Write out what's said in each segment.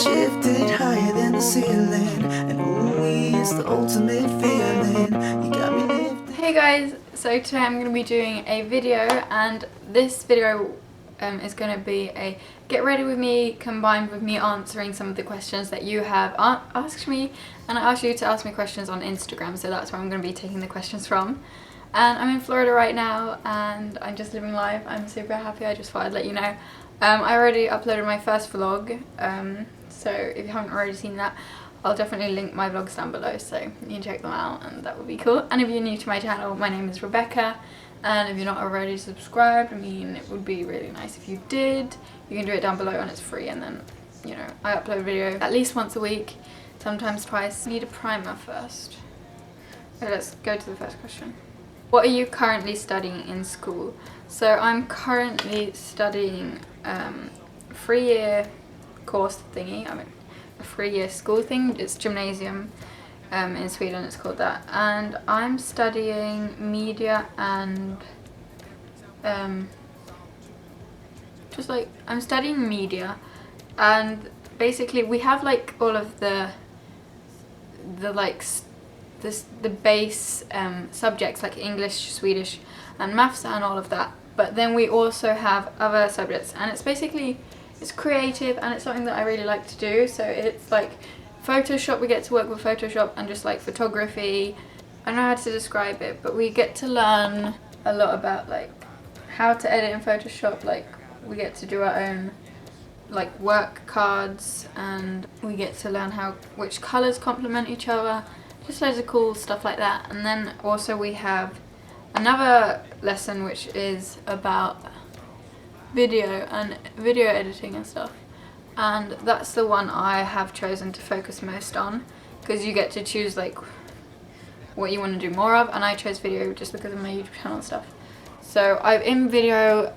shifted higher than the ceiling, and ooh, it's the ultimate feeling. You got me lifted. Hey guys, so today I'm going to be doing a video, and this video is going to be a get ready with me combined with me answering some of the questions that you have asked me, and I asked you to ask me questions on Instagram, so that's where I'm going to be taking the questions from. And I'm in Florida right now and I'm just living life. I'm super happy. I just thought I'd let you know. I already uploaded my first vlog, so if you haven't already seen that, I'll definitely link my vlogs down below, so you can check them out and that would be cool. And if you're new to my channel, my name is Rebecca, and if you're not already subscribed, I mean, it would be really nice if you did. You can do it down below and it's free, and then, you know, I upload a video at least once a week, sometimes twice. I need a primer first. Okay, let's go to the first question. What are you currently studying in school? So I'm currently studying a 3-year course thingy. I mean, a 3-year school thing. It's gymnasium in Sweden, it's called that. And I'm studying media and I'm studying media, and basically we have like all of the base subjects like English, Swedish and maths and all of that, but then we also have other subjects, and it's basically, it's creative and it's something that I really like to do. So it's like Photoshop, we get to work with Photoshop, and just like photography. I don't know how to describe it, but we get to learn a lot about like how to edit in Photoshop. Like we get to do our own like work cards, and we get to learn which colours complement each other. Just loads of cool stuff like that. And then also we have another lesson which is about video and video editing and stuff, and that's the one I have chosen to focus most on, because you get to choose like what you want to do more of, and I chose video just because of my YouTube channel and stuff. So I'm in video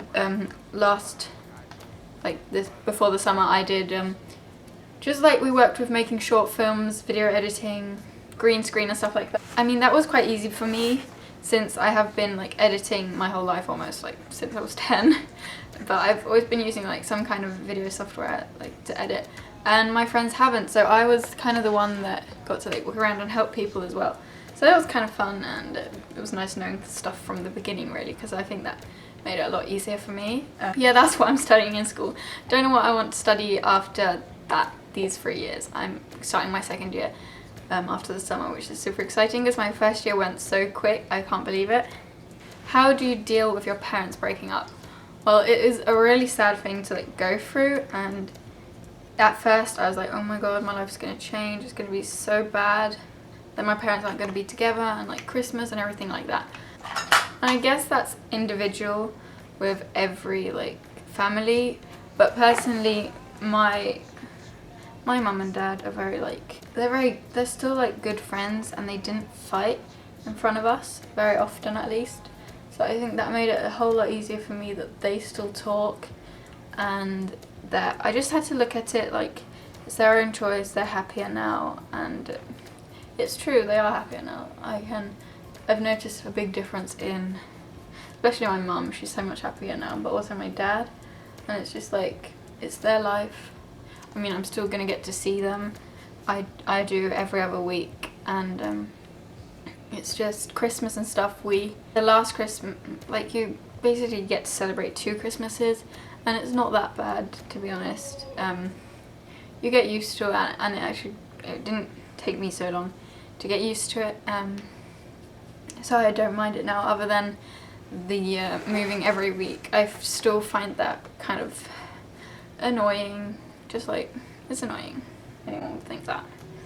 before the summer I did just like we worked with making short films, video editing, green screen and stuff like that. I mean, that was quite easy for me since I have been like editing my whole life almost, like since I was 10. But I've always been using like some kind of video software like to edit, and my friends haven't, so I was kind of the one that got to like walk around and help people as well. So that was kind of fun, and it was nice knowing stuff from the beginning really, because I think that made it a lot easier for me. Yeah, that's what I'm studying in school. Don't know what I want to study after these 3 years. I'm starting my second year after the summer, which is super exciting because my first year went so quick, I can't believe it. How do you deal with your parents breaking up? Well, it is a really sad thing to like go through, and at first I was like, oh my god, my life's gonna change, it's gonna be so bad, then my parents aren't gonna be together, and like Christmas and everything like that. And I guess that's individual with every like family, but personally my mum and dad are very like, they're still like good friends, and they didn't fight in front of us very often, at least. So I think that made it a whole lot easier for me that they still talk, and that I just had to look at it like it's their own choice, they're happier now, and it's true, they are happier now. I've noticed a big difference in, especially my mum, she's so much happier now, but also my dad, and it's just like, it's their life. I mean, I'm still gonna get to see them. I do every other week, and it's just Christmas and stuff. The last Christmas, like you basically get to celebrate 2 Christmases, and it's not that bad, to be honest. You get used to it, and it didn't take me so long to get used to it. So I don't mind it now, other than the moving every week. I still find that kind of annoying. Just like, it's annoying. Anyone would think that.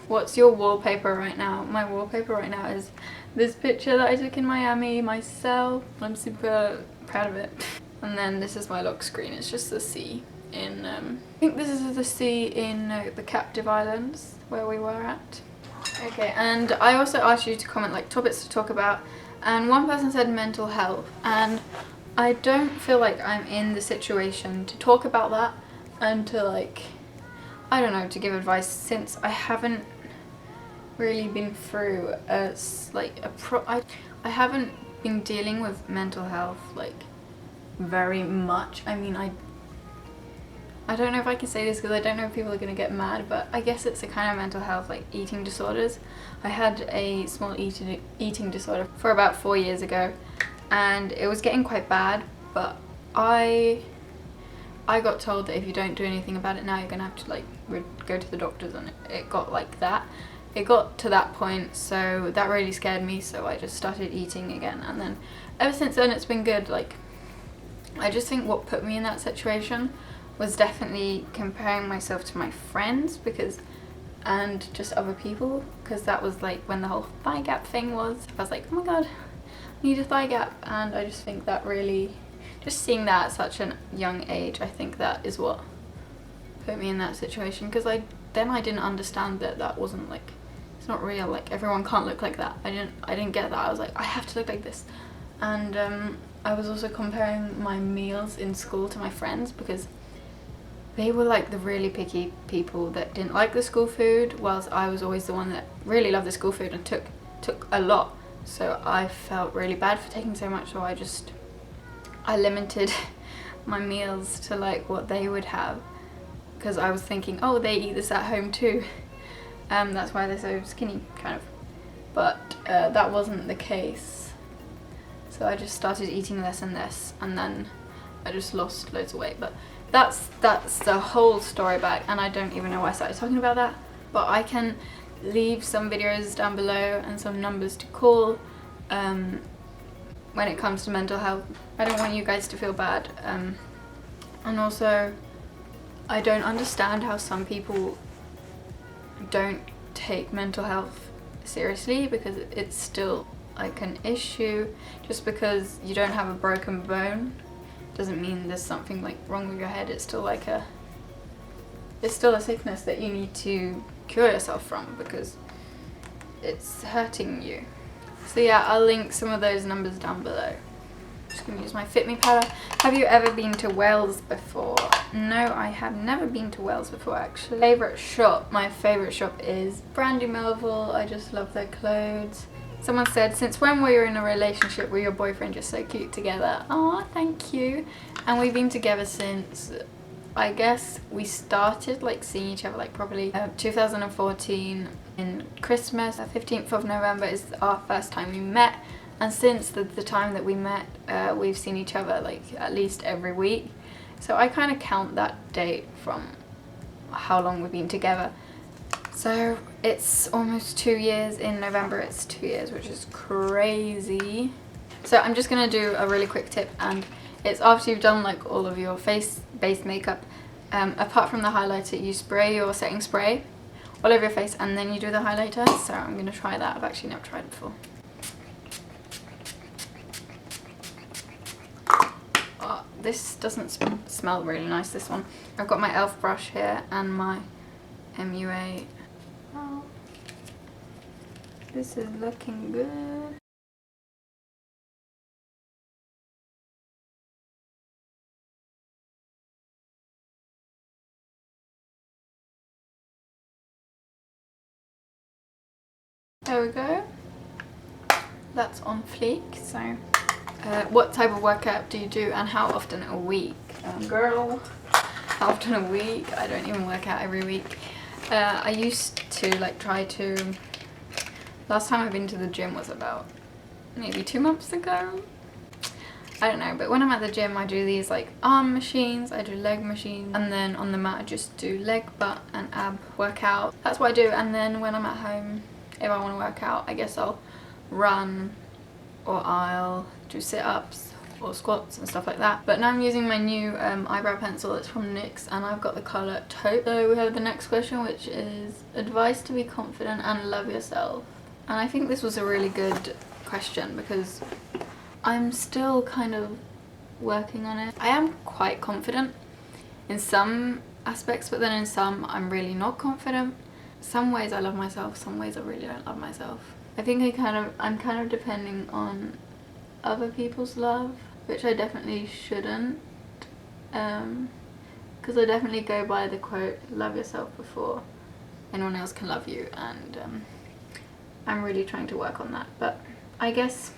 What's your wallpaper right now? My wallpaper right now is this picture that I took in Miami myself. I'm super proud of it. And then this is my lock screen. It's just the sea in, I think this is the sea in the Captive Islands where we were at. Okay, and I also asked you to comment like topics to talk about, and one person said mental health, and I don't feel like I'm in the situation to talk about that and to like, I don't know, to give advice, since I haven't really been through I haven't been dealing with mental health like very much. I mean, I don't know if I can say this because I don't know if people are going to get mad, but I guess it's a kind of mental health, like eating disorders. I had a small eating disorder for about 4 years ago, and it was getting quite bad, but I got told that if you don't do anything about it now, you're going to have to like go to the doctors, and it got like that. It got to that point, so that really scared me, so I just started eating again, and then ever since then it's been good. Like, I just think what put me in that situation was definitely comparing myself to my friends, and just other people, because that was like when the whole thigh gap thing was. I was like, oh my god, I need a thigh gap, and I just think that really, just seeing that at such a young age, I think that is what put me in that situation, because I didn't understand that wasn't like, it's not real, like everyone can't look like that. I didn't get that. I was like, I have to look like this. And I was also comparing my meals in school to my friends, because they were like the really picky people that didn't like the school food, whilst I was always the one that really loved the school food and took a lot. So I felt really bad for taking so much, so I limited my meals to like what they would have, because I was thinking, oh, they eat this at home too. That's why they're so skinny, kind of. But that wasn't the case. So I just started eating less and less, and then I just lost loads of weight. But that's the whole story back, and I don't even know why I started talking about that. But I can leave some videos down below and some numbers to call when it comes to mental health. I don't want you guys to feel bad. And also, I don't understand how some people don't take mental health seriously, because it's still like an issue. Just because you don't have a broken bone doesn't mean there's something like wrong with your head. It's still like it's still a sickness that you need to cure yourself from, because it's hurting you. So yeah, I'll link some of those numbers down below. Just gonna use my Fit Me powder. Have you ever been to Wales before? No, I have never been to Wales before, actually. Favorite shop? My favorite shop is Brandy Melville. I just love their clothes. Someone said, since when were you in a relationship with your boyfriend? You're so cute together. Aw, thank you. And we've been together since, I guess we started like seeing each other like probably 2014 in Christmas. 15th of November is our first time we met. And since the time that we met, we've seen each other like at least every week. So I kind of count that date from how long we've been together. So it's almost 2 years. In November it's 2 years, which is crazy. So I'm just gonna do a really quick tip, and it's after you've done like all of your face-based makeup, apart from the highlighter, you spray your setting spray all over your face and then you do the highlighter. So I'm gonna try that. I've actually never tried it before. This doesn't smell really nice, this one. I've got my e.l.f. brush here and my MUA. Oh, this is looking good. There we go. That's on fleek. So what type of workout do you do, and how often a week? Girl, how often a week? I don't even work out every week. I used to like try to, last time I've been to the gym was about maybe 2 months ago. I don't know, but when I'm at the gym I do these like arm machines, I do leg machines, and then on the mat I just do leg, butt and ab workout. That's what I do. And then when I'm at home, if I want to work out, I guess I'll run, or I'll do sit-ups or squats and stuff like that. But now I'm using my new eyebrow pencil. It's from NYX and I've got the colour taupe. So we have the next question, which is advice to be confident and love yourself. And I think this was a really good question, because I'm still kind of working on it. I am quite confident in some aspects, but then in some I'm really not confident. Some ways I love myself, some ways I really don't love myself. I think I'm kind of depending on other people's love, which I definitely shouldn't, because I definitely go by the quote, love yourself before anyone else can love you, and I'm really trying to work on that. But I guess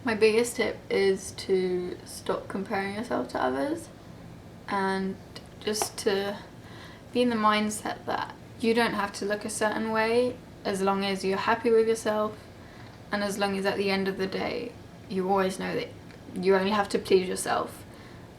my biggest tip is to stop comparing yourself to others and just to be in the mindset that you don't have to look a certain way as long as you're happy with yourself, and as long as at the end of the day you always know that you only have to please yourself,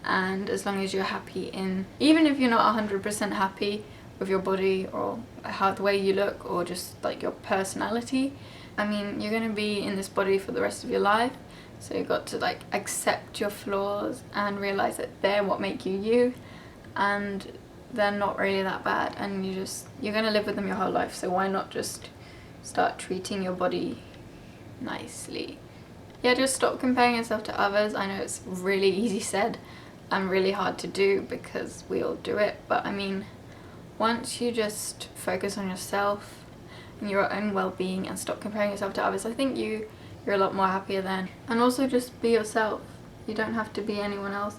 and as long as you're happy in, even if you're not 100% happy with your body or how the way you look or just like your personality, I mean, you're going to be in this body for the rest of your life, so you've got to like accept your flaws and realize that they're what make you you, and they're not really that bad, and you're going to live with them your whole life, so why not just start treating your body nicely. Yeah, just stop comparing yourself to others. I know it's really easy said and really hard to do because we all do it, but I mean, once you just focus on yourself and your own well-being and stop comparing yourself to others, I think you're a lot more happier then. And also just be yourself. You don't have to be anyone else.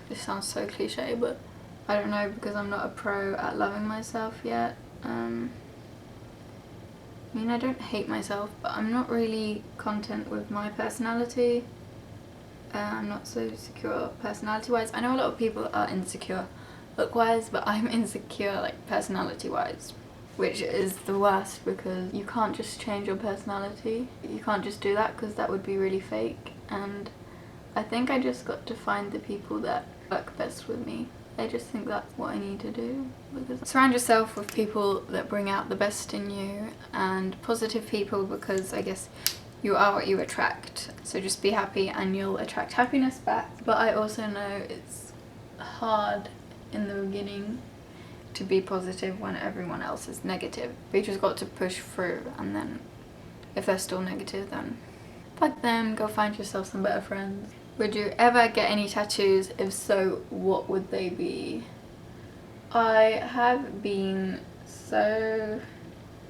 This sounds so cliche, but I don't know, because I'm not a pro at loving myself yet. I mean, I don't hate myself, but I'm not really content with my personality. I'm not so secure personality-wise. I know a lot of people are insecure look-wise, but I'm insecure like personality-wise, which is the worst because you can't just change your personality. You can't just do that because that would be really fake, and I think I just got to find the people that work best with me. I just think that's what I need to do. Because surround yourself with people that bring out the best in you and positive people, because I guess you are what you attract. So just be happy and you'll attract happiness back. But I also know it's hard in the beginning to be positive when everyone else is negative. But you just got to push through, and then if they're still negative, then fuck them, go find yourself some better friends. Would you ever get any tattoos? If so, what would they be? I have been so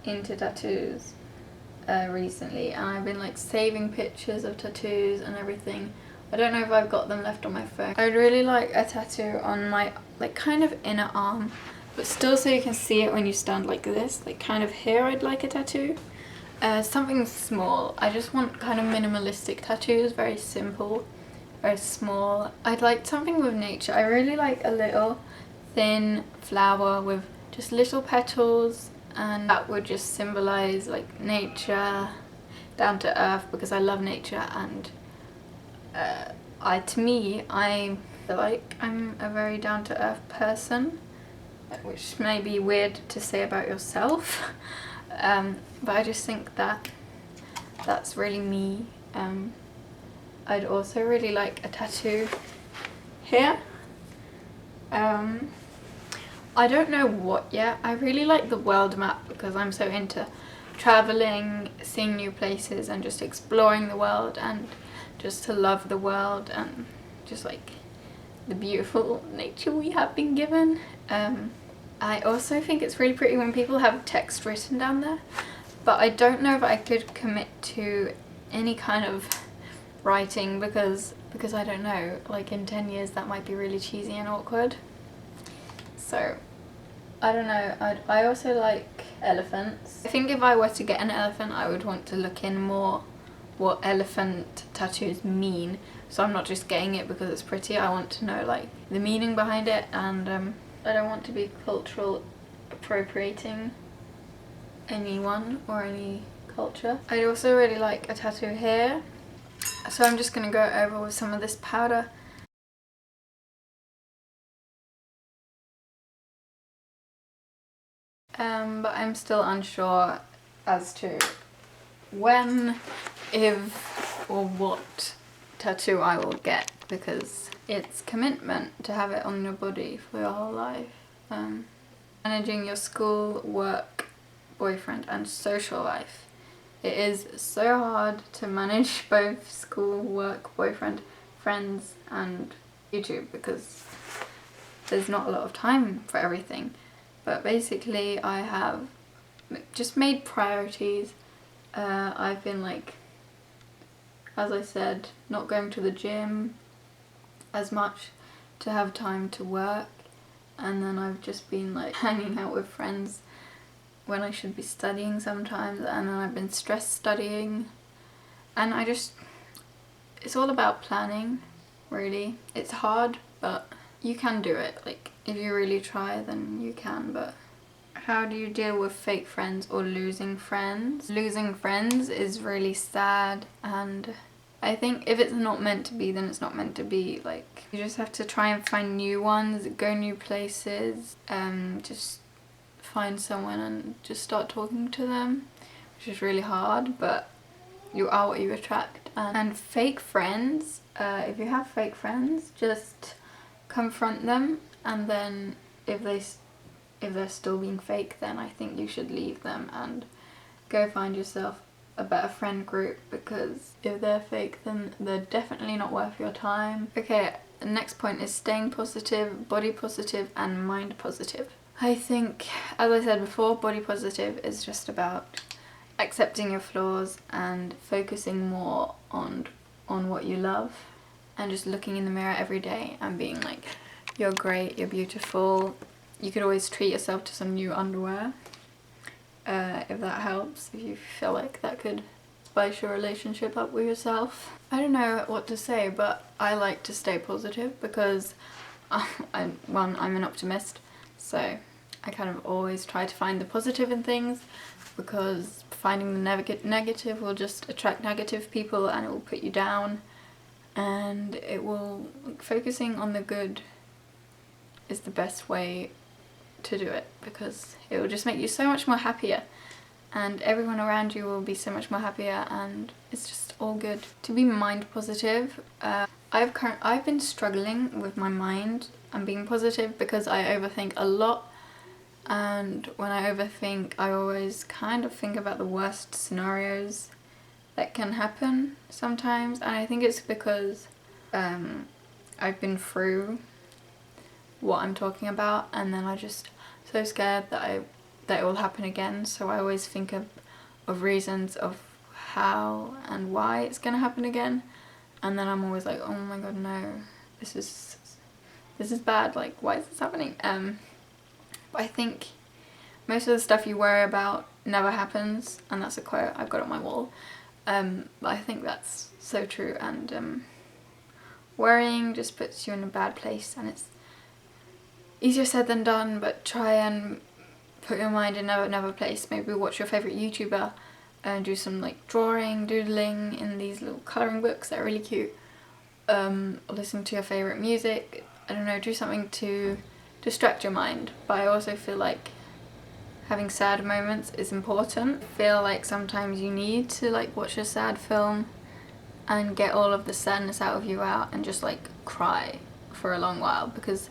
into tattoos recently, and I've been like saving pictures of tattoos and everything. I don't know if I've got them left on my phone. I'd really like a tattoo on my like kind of inner arm, but still so you can see it when you stand like this, like kind of here. I'd like a tattoo. Something small. I just want kind of minimalistic tattoos, very simple, very small. I'd like something with nature. I really like a little thin flower with just little petals, and that would just symbolize like nature, down to earth, because I love nature, and I feel like I'm a very down to earth person, which may be weird to say about yourself, but I just think that that's really me. I'd also really like a tattoo here. I don't know what yet. I really like the world map because I'm so into traveling, seeing new places, and just exploring the world, and just to love the world and just like the beautiful nature we have been given. I also think it's really pretty when people have text written down there, but I don't know if I could commit to any kind of writing because I don't know, like in 10 years that might be really cheesy and awkward. So I don't know. I also like elephants. I think if I were to get an elephant, I would want to look in more what elephant tattoos mean. So I'm not just getting it because it's pretty. I want to know like the meaning behind it, and I don't want to be cultural appropriating anyone or any culture. I'd also really like a tattoo here. So I'm just going to go over with some of this powder. But I'm still unsure as to when, if, or what tattoo I will get, because it's commitment to have it on your body for your whole life. Managing your school, work, boyfriend and social life. It is so hard to manage both school, work, boyfriend, friends and YouTube because there's not a lot of time for everything. But basically I have just made priorities. I've been like, as I said, not going to the gym as much to have time to work, and then I've just been like hanging out with friends when I should be studying sometimes, and then I've been stress studying, and it's all about planning, really. It's hard, but you can do it. Like, if you really try, then you can. But how do you deal with fake friends or losing friends? Losing friends is really sad, and I think if it's not meant to be, then it's not meant to be. Like, you just have to try and find new ones, go new places, just find someone and just start talking to them, which is really hard, but you are what you attract. And fake friends, if you have fake friends, just confront them, and then if they're still being fake, then I think you should leave them and go find yourself a better friend group, because if they're fake, then they're definitely not worth your time. Okay, the next point is staying positive, body positive and mind positive. I think, as I said before, body positive is just about accepting your flaws and focusing more on what you love, and just looking in the mirror every day and being like, you're great, you're beautiful. You could always treat yourself to some new underwear, if that helps, if you feel like that could spice your relationship up with yourself. I don't know what to say, but I like to stay positive because I'm an optimist, so I kind of always try to find the positive in things, because finding the negative will just attract negative people and it will put you down, and it will, focusing on the good is the best way to do it, because it will just make you so much more happier, and everyone around you will be so much more happier, and it's just all good. To be mind positive, I've been struggling with my mind and being positive because I overthink a lot, and when I overthink I always kind of think about the worst scenarios that can happen sometimes, and I think it's because I've been through what I'm talking about, and then I just so scared that it will happen again, so I always think of reasons of how and why it's gonna happen again, and then I'm always like, oh my god, no, this is bad, like, why is this happening? But I think most of the stuff you worry about never happens, and that's a quote I've got on my wall. But I think that's so true, and worrying just puts you in a bad place, and it's easier said than done, but try and put your mind in another place. Maybe watch your favourite YouTuber and do some like drawing, doodling in these little colouring books that are really cute. Listen to your favourite music, I don't know, do something to distract your mind. But I also feel like having sad moments is important. I feel like sometimes you need to like watch a sad film and get all of the sadness out of you out and just like cry for a long while, because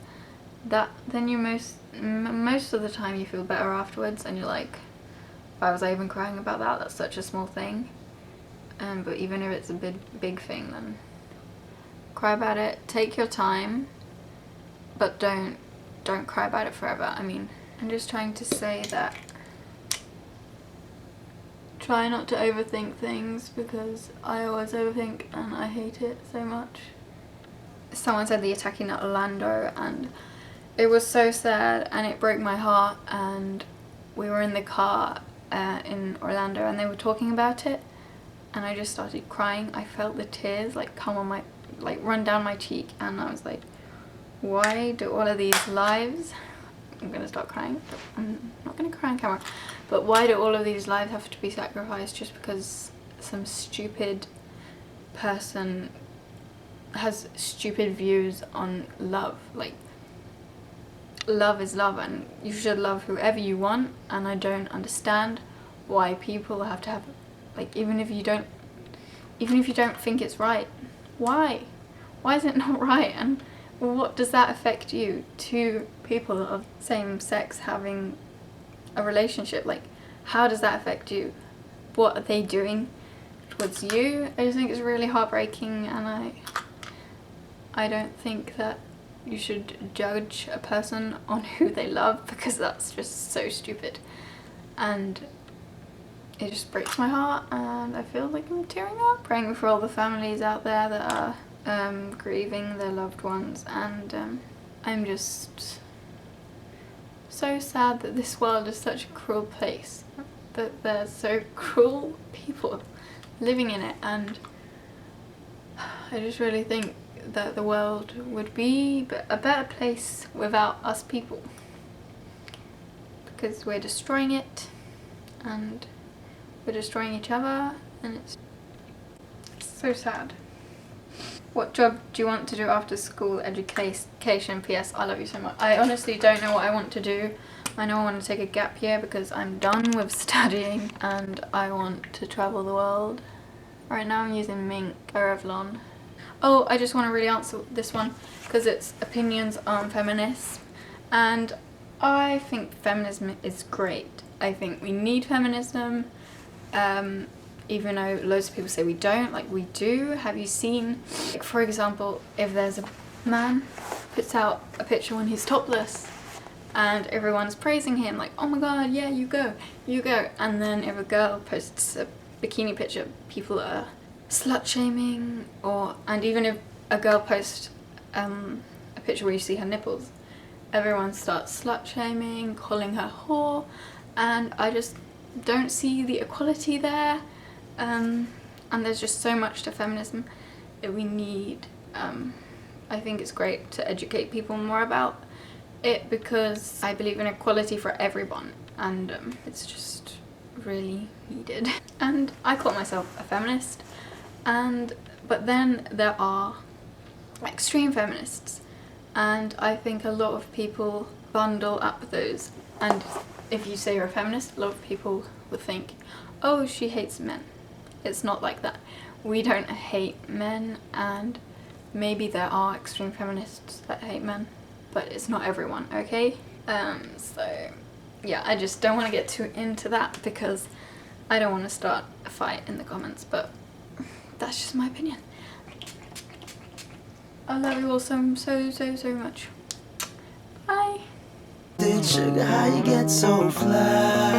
then you most of the time you feel better afterwards, and you're like, why was I even crying about that? That's such a small thing. But even if it's a big thing, then cry about it. Take your time, but don't cry about it forever. I mean, I'm just trying to say that try not to overthink things, because I always overthink and I hate it so much. Someone said the attack in Orlando, and it was so sad and it broke my heart, and we were in the car in Orlando and they were talking about it, and I just started crying. I felt the tears like come on run down my cheek, and I was like, why do all of these lives, I'm gonna start crying, but I'm not gonna cry on camera, but why do all of these lives have to be sacrificed just because some stupid person has stupid views on love? Like, love is love, and you should love whoever you want, and I don't understand why people have to have, like, even if you don't think it's right, why is it not right? And what does that affect you? Two people of same sex having a relationship, like, how does that affect you? What are they doing towards you? I just think it's really heartbreaking, and I don't think that you should judge a person on who they love, because that's just so stupid, and it just breaks my heart, and I feel like I'm tearing up. Praying for all the families out there that are grieving their loved ones, and I'm just so sad that this world is such a cruel place, that there's so cruel people living in it, and I just really think that the world would be a better place without us people, because we're destroying it and we're destroying each other, and it's so sad. What job do you want to do after school? Education. PS, I love you so much. I honestly don't know what I want to do. I know I want to take a gap year because I'm done with studying and I want to travel the world. Right now I'm using Mink or Revlon. Oh, I just want to really answer this one because it's opinions on feminism, and I think feminism is great. I think we need feminism, even though loads of people say we don't. Like, we do. Have you seen, like, for example, if there's a man puts out a picture when he's topless and everyone's praising him, like, oh my god, yeah, you go, and then if a girl posts a bikini picture, people are slut shaming, and even if a girl posts a picture where you see her nipples, everyone starts slut shaming, calling her whore, and I just don't see the equality there. And there's just so much to feminism that we need. I think it's great to educate people more about it because I believe in equality for everyone, and it's just really needed. And I call myself a feminist, but then there are extreme feminists, and I think a lot of people bundle up those, and if you say you're a feminist, a lot of people will think, oh, she hates men. It's not like that. We don't hate men, and maybe there are extreme feminists that hate men, but it's not everyone, okay? So yeah, I just don't want to get too into that because I don't want to start a fight in the comments, but that's just my opinion. I love you all so much. Bye. Sugar, how you get so fly?